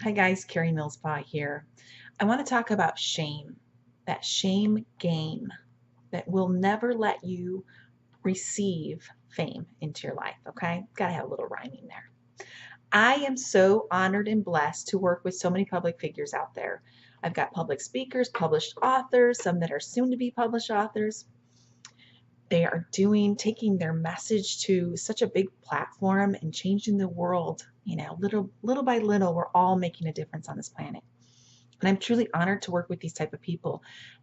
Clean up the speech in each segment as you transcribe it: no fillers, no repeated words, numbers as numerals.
Hi guys, Karie Millspaugh here. I want to talk about shame, that shame game that will never let you receive fame into your life, okay? Gotta have a little rhyming there. I am so honored and blessed to work with so many public figures out there. I've got public speakers, published authors, some that are soon to be published authors. They are taking their message to such a big platform and changing the world. Little by little, we're all making a difference on this planet. And I'm truly honored to work with these type of people.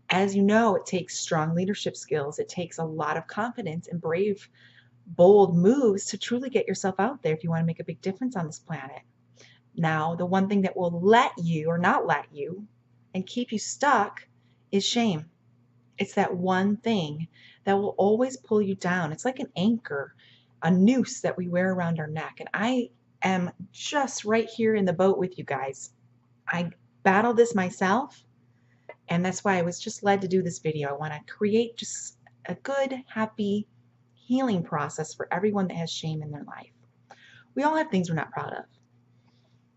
As you know, it takes strong leadership skills. It takes a lot of confidence and brave, bold moves to truly get yourself out there if you want to make a big difference on this planet. Now, the one thing that will let you or not let you and keep you stuck is shame. It's that one thing that will always pull you down. It's like an anchor, a noose that we wear around our neck. And I am just right here in the boat with you guys. I battled this myself, and that's why I was just led to do this video. I want to create just a good, happy healing process for everyone that has shame in their life. We all have things we're not proud of.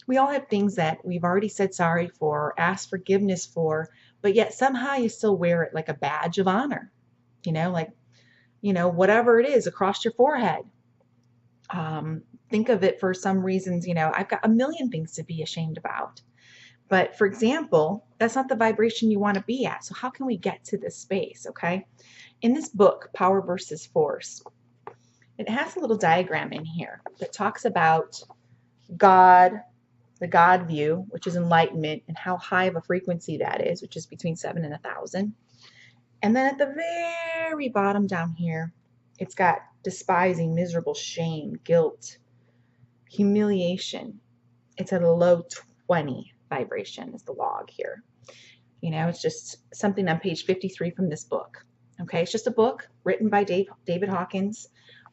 We all have things that we've already said sorry for, asked forgiveness for, but yet somehow you still wear it like a badge of honor, whatever it is across your forehead. Think of it for some reasons, I've got a million things to be ashamed about. But for example, that's not the vibration you want to be at. So how can we get to this space, okay? In this book, Power versus Force, it has a little diagram in here that talks about God, the God view, which is enlightenment, and how high of a frequency that is, which is between 7 and 1,000. And then at the very bottom down here, it's got despising, miserable, shame, guilt, humiliation. It's at a low 20 vibration is the log here. It's just something on page 53 from this book. Okay, it's just a book written by David Hawkins,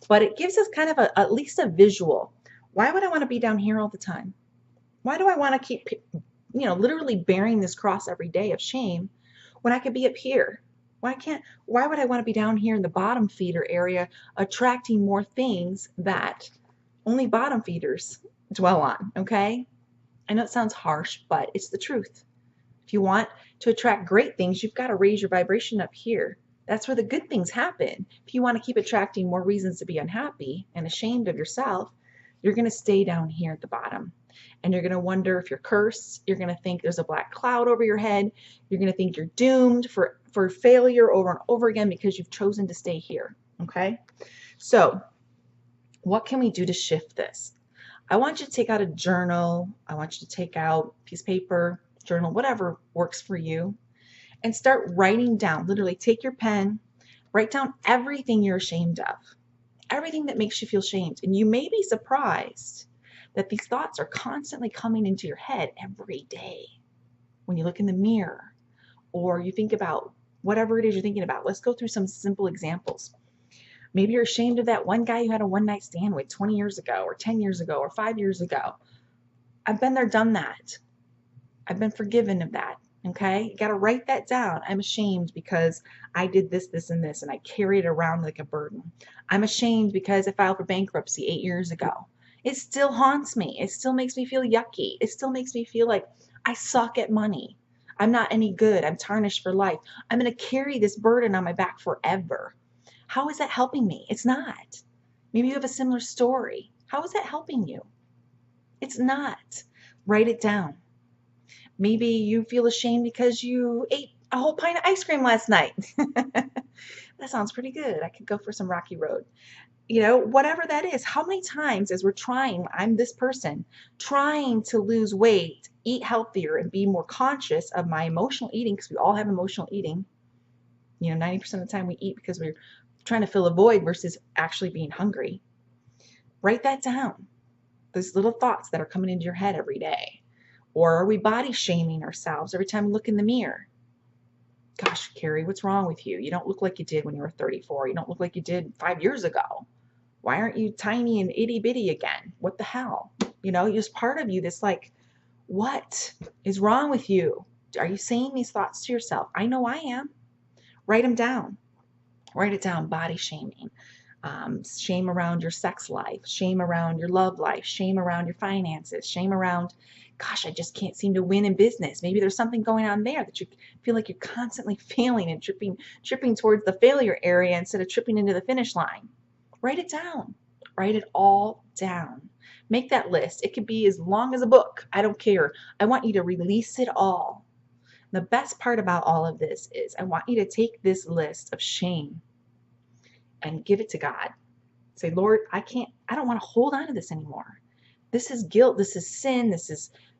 but it gives us kind of at least a visual. Why would I want to be down here all the time? Why do I want to keep, literally bearing this cross every day of shame when I could be up here? Why would I want to be down here in the bottom feeder area attracting more things that only bottom feeders dwell on, okay? I know it sounds harsh, but it's the truth. If you want to attract great things, you've got to raise your vibration up here. That's where the good things happen. If you want to keep attracting more reasons to be unhappy and ashamed of yourself, you're going to stay down here at the bottom. And you're going to wonder if you're cursed. You're going to think there's a black cloud over your head. You're going to think you're doomed for failure over and over again because you've chosen to stay here. Okay? So, what can we do to shift this? I want you to take out a journal. I want you to take out a piece of paper, journal, whatever works for you, and start writing down. Literally take your pen, write down everything you're ashamed of, everything that makes you feel shamed. And you may be surprised that these thoughts are constantly coming into your head every day when you look in the mirror or you think about whatever it is you're thinking about. Let's go through some simple examples. Maybe you're ashamed of that one guy you had a one-night stand with 20 years ago or 10 years ago or 5 years ago. I've been there, done that. I've been forgiven of that. Okay? You got to write that down. I'm ashamed because I did this, this, and this, and I carry it around like a burden. I'm ashamed because I filed for bankruptcy 8 years ago. It still haunts me. It still makes me feel yucky. It still makes me feel like I suck at money. I'm not any good. I'm tarnished for life. I'm going to carry this burden on my back forever. How is that helping me? It's not. Maybe you have a similar story. How is that helping you? It's not. Write it down. Maybe you feel ashamed because you ate a whole pint of ice cream last night. That sounds pretty good. I could go for some Rocky Road. Whatever that is, how many times as we're trying, I'm this person, trying to lose weight, eat healthier, and be more conscious of my emotional eating, because we all have emotional eating. 90% of the time we eat because we're trying to fill a void versus actually being hungry. Write that down. Those little thoughts that are coming into your head every day. Or are we body shaming ourselves every time we look in the mirror? Gosh, Karie, what's wrong with you? You don't look like you did when you were 34. You don't look like you did 5 years ago. Why aren't you tiny and itty bitty again? What the hell? There's part of you that's like, what is wrong with you? Are you saying these thoughts to yourself? I know I am. Write them down. Write it down. Body shaming. shame around your sex life, shame around your love life, shame around your finances, shame around, gosh, I just can't seem to win in business. Maybe there's something going on there that you feel like you're constantly failing and tripping towards the failure area instead of tripping into the finish line. Write it down. Write it all down. Make that list. It could be as long as a book. I don't care. I want you to release it all. The best part about all of this is I want you to take this list of shame and give it to God. Say, Lord, I don't want to hold on to this anymore. This is guilt. This is sin. This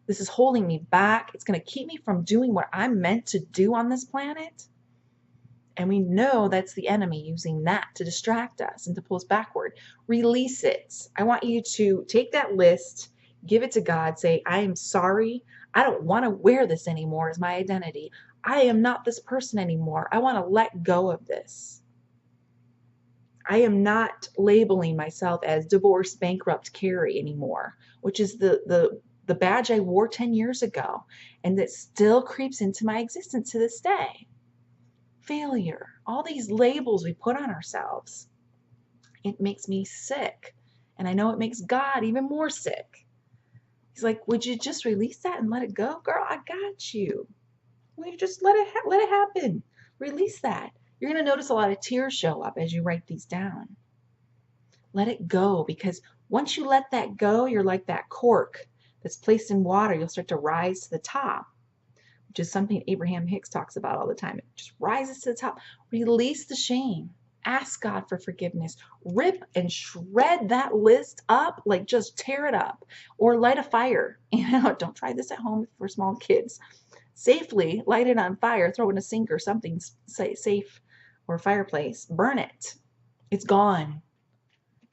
is holding me back. It's going to keep me from doing what I'm meant to do on this planet. And we know that's the enemy using that to distract us and to pull us backward. Release it. I want you to take that list, give it to God, say, I am sorry. I don't want to wear this anymore as my identity. I am not this person anymore. I want to let go of this. I am not labeling myself as divorced, bankrupt Karie anymore, which is the badge I wore 10 years ago, and that still creeps into my existence to this day. Failure, all these labels we put on ourselves. It makes me sick, and I know it makes God even more sick. He's like, would you just release that and let it go? Girl, I got you. Will you just let it happen? Release that. You're going to notice a lot of tears show up as you write these down. Let it go, because once you let that go, you're like that cork that's placed in water. You'll start to rise to the top, which is something Abraham Hicks talks about all the time. It just rises to the top. Release the shame. Ask God for forgiveness. Rip and shred that list up, like just tear it up, or light a fire. Don't try this at home for small kids. Safely light it on fire, throw it in a sink or something safe, or fireplace. Burn it. It's gone.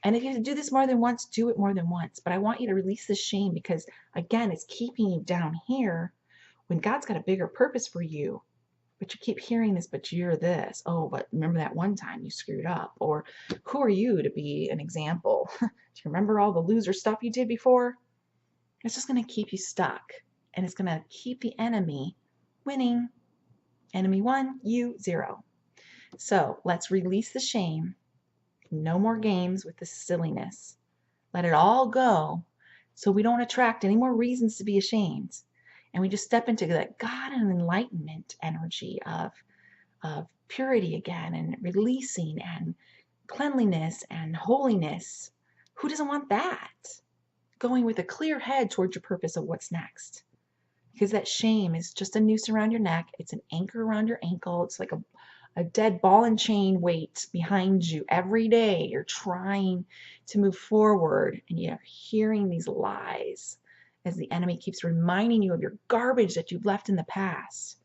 And if you have to do this more than once, do it more than once. But I want you to release the shame, because again, it's keeping you down here when God's got a bigger purpose for you. But you keep hearing this, but you're this. Oh, but remember that one time you screwed up? Or who are you to be an example? Do you remember all the loser stuff you did before? It's just going to keep you stuck. And it's going to keep the enemy winning. Enemy 1, you 0. So let's release the shame. No more games with the silliness. Let it all go so we don't attract any more reasons to be ashamed. And we just step into that God and enlightenment energy of purity again, and releasing and cleanliness and holiness. Who doesn't want that? Going with a clear head towards your purpose of what's next. Because that shame is just a noose around your neck. It's an anchor around your ankle. It's like a dead ball and chain weight behind you. Every day you're trying to move forward, and you're hearing these lies as the enemy keeps reminding you of your garbage that you've left in the past.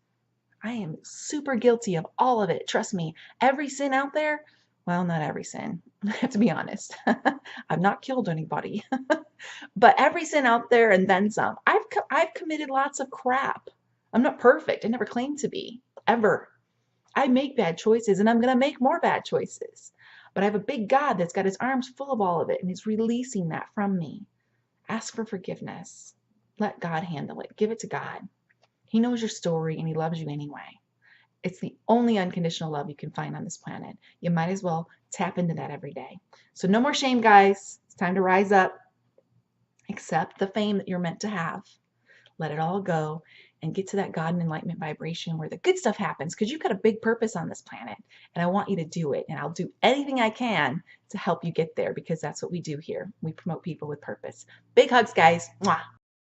I am super guilty of all of it. Trust me, every sin out there, well, not every sin, I have to be honest. I've not killed anybody. But every sin out there and then some. I've committed lots of crap. I'm not perfect. I never claimed to be, ever. I make bad choices, and I'm going to make more bad choices. But I have a big God that's got his arms full of all of it, and he's releasing that from me. Ask for forgiveness. Let God handle it. Give it to God. He knows your story, and he loves you anyway. It's the only unconditional love you can find on this planet. You might as well tap into that every day. So no more shame, guys. It's time to rise up. Accept the fame that you're meant to have. Let it all go and get to that God and enlightenment vibration where the good stuff happens, because you've got a big purpose on this planet, and I want you to do it. And I'll do anything I can to help you get there, because that's what we do here. We promote people with purpose. Big hugs, guys. Mwah.